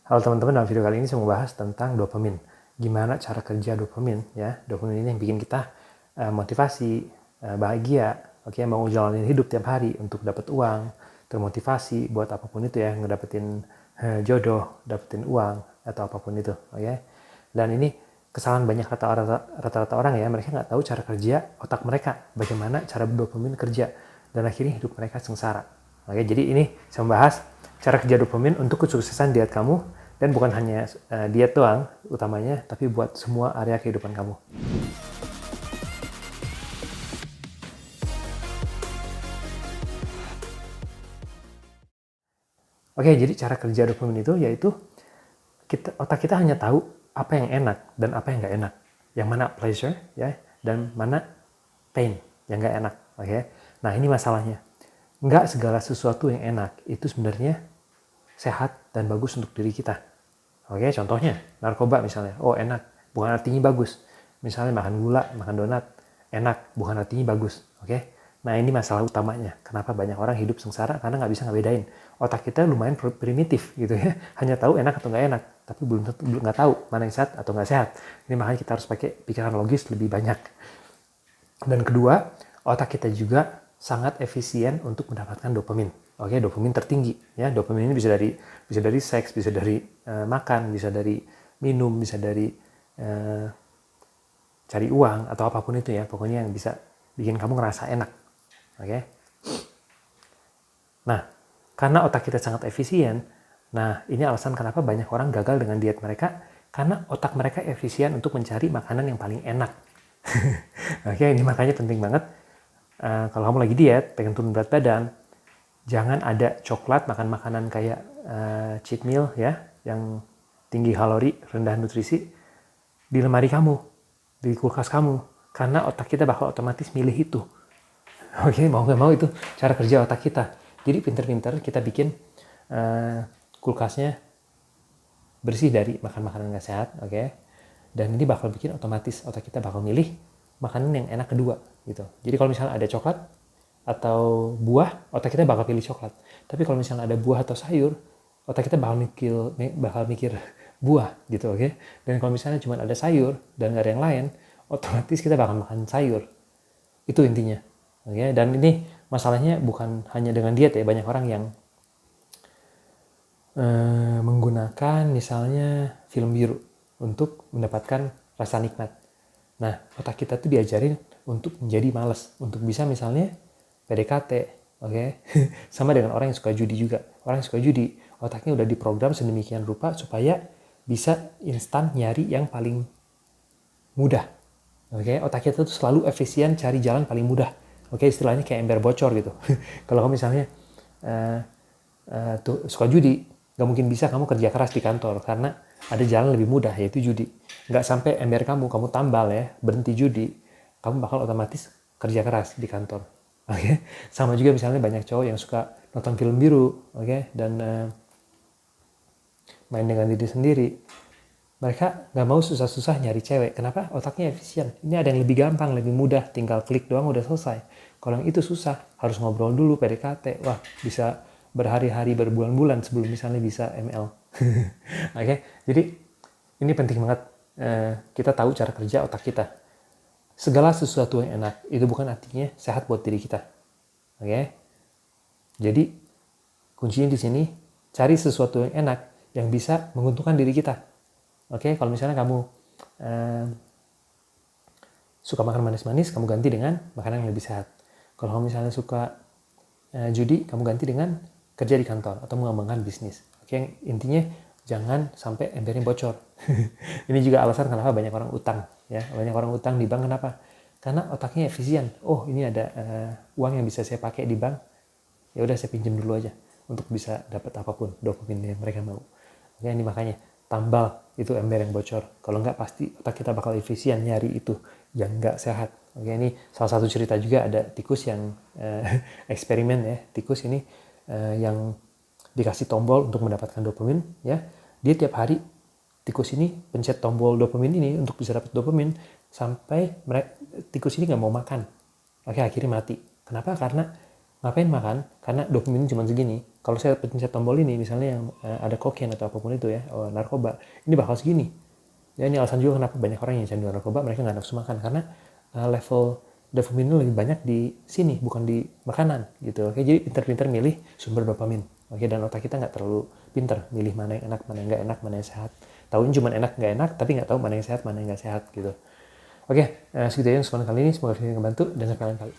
Halo teman-teman, dalam video kali ini saya mau bahas tentang dopamin. Gimana cara kerja dopamin ya. Dopamin ini yang bikin kita motivasi, bahagia, oke, mau jalanin hidup tiap hari untuk dapat uang, termotivasi buat apapun itu ya, ngedapetin jodoh, dapetin uang atau apapun itu, oke. Dan ini kesalahan banyak rata-rata orang ya, mereka nggak tahu cara kerja otak mereka, bagaimana cara dopamin kerja, dan akhirnya hidup mereka sengsara. Oke, jadi ini saya membahas cara kerja dopamin untuk kesuksesan diet kamu, dan bukan hanya diet doang utamanya, tapi buat semua area kehidupan kamu. Oke, jadi cara kerja dopamin itu yaitu otak kita hanya tahu apa yang enak dan apa yang nggak enak. Yang mana pleasure ya, dan mana pain yang nggak enak. Oke, nah ini masalahnya. Nggak segala sesuatu yang enak itu sebenarnya sehat dan bagus untuk diri kita. Oke, contohnya narkoba misalnya. Oh enak, bukan artinya bagus. Misalnya makan gula, makan donat, enak, bukan artinya bagus. Oke, nah ini masalah utamanya. Kenapa banyak orang hidup sengsara? Karena nggak bisa ngebedain. Otak kita lumayan primitif gitu ya. Hanya tahu enak atau nggak enak, tapi belum nggak tahu mana yang sehat atau nggak sehat. Ini makanya kita harus pakai pikiran logis lebih banyak. Dan kedua, otak kita juga sangat efisien untuk mendapatkan dopamin. Oke, dopamin tertinggi ya. Dopamin ini bisa dari seks, bisa dari makan, bisa dari minum, bisa dari cari uang atau apapun itu ya. Pokoknya yang bisa bikin kamu ngerasa enak. Oke. Nah, karena otak kita sangat efisien, nah ini alasan kenapa banyak orang gagal dengan diet mereka, karena otak mereka efisien untuk mencari makanan yang paling enak. Oke, ini makanya penting banget. Kalau kamu lagi diet, pengen turun berat badan, jangan ada coklat, makan makanan kayak cheat meal ya, yang tinggi kalori, rendah nutrisi di lemari kamu, di kulkas kamu, karena otak kita bakal otomatis milih itu. Oke, mau nggak mau itu cara kerja otak kita. Jadi pinter-pinter kita bikin kulkasnya bersih dari makan-makanan nggak sehat, oke. Dan ini bakal bikin otomatis otak kita bakal milih makanan yang enak kedua gitu. Jadi kalau misalnya ada coklat atau buah, otak kita bakal pilih coklat. Tapi kalau misalnya ada buah atau sayur, otak kita bakal mikir buah gitu, oke. Dan kalau misalnya cuma ada sayur dan nggak ada yang lain, otomatis kita bakal makan sayur. Itu intinya, oke. Dan ini masalahnya bukan hanya dengan diet ya, banyak orang yang menggunakan misalnya film biru untuk mendapatkan rasa nikmat. Nah, otak kita tuh diajarin untuk menjadi malas, untuk bisa misalnya PDKT, oke? Sama dengan orang yang suka judi juga. Orang yang suka judi, otaknya udah diprogram sedemikian rupa supaya bisa instan nyari yang paling mudah. Oke, otak kita tuh selalu efisien cari jalan paling mudah. Oke, istilahnya kayak ember bocor gitu. Kalau kamu misalnya tuh suka judi, nggak mungkin bisa kamu kerja keras di kantor karena ada jalan lebih mudah, yaitu judi. Nggak sampai ember kamu tambal ya, berhenti judi, kamu bakal otomatis kerja keras di kantor. Oke, sama juga misalnya banyak cowok yang suka nonton film biru, oke, dan main dengan diri sendiri. Mereka nggak mau susah-susah nyari cewek. Kenapa? Otaknya efisien. Ini ada yang lebih gampang, lebih mudah, tinggal klik doang udah selesai. Kalau yang itu susah, harus ngobrol dulu, PDKT. Wah, bisa berhari-hari, berbulan-bulan sebelum misalnya bisa ML. Oke, jadi ini penting banget. Kita tahu cara kerja otak kita. Segala sesuatu yang enak itu bukan artinya sehat buat diri kita. Oke, jadi kuncinya di sini, cari sesuatu yang enak yang bisa menguntungkan diri kita. Oke, kalau misalnya kamu suka makan manis-manis, kamu ganti dengan makanan yang lebih sehat. Kalau kamu misalnya suka judi, kamu ganti dengan kerja di kantor atau mengembangkan bisnis. Oke, intinya jangan sampai embernya bocor. Ini juga alasan kenapa banyak orang utang ya. Banyak orang utang di bank, kenapa? Karena otaknya efisien. Oh, ini ada uang yang bisa saya pakai di bank. Ya udah, saya pinjam dulu aja untuk bisa dapat apapun dopamin yang mereka mau. Oke, ini makanya tambal itu ember yang bocor. Kalau enggak, pasti otak kita bakal efisien nyari itu yang enggak sehat. Oke, ini salah satu cerita juga, ada tikus yang eksperimen ya. Tikus ini yang dikasih tombol untuk mendapatkan dopamin ya. Dia tiap hari, tikus ini pencet tombol dopamin ini untuk bisa dapat dopamin sampai tikus ini nggak mau makan. Oke, akhirnya mati. Kenapa? Karena ngapain makan? Karena dopamin cuma segini. kalau saya pencet tombol ini, misalnya yang ada kokain atau apapun itu ya, narkoba, ini bakal segini. Ya ini alasan juga kenapa banyak orang yang candu narkoba, mereka nggak nafsu makan, karena level dopamin lebih banyak di sini, bukan di makanan gitu. Oke, jadi pintar-pintar milih sumber dopamin. Oke, dan otak kita nggak terlalu pintar milih mana yang enak, mana yang nggak enak, mana yang sehat. Tahunya cuma enak nggak enak, tapi nggak tahu mana yang sehat, mana yang nggak sehat gitu. Oke, segitu aja kesempatan kali ini. Semoga bisa membantu dan sampai lain kali.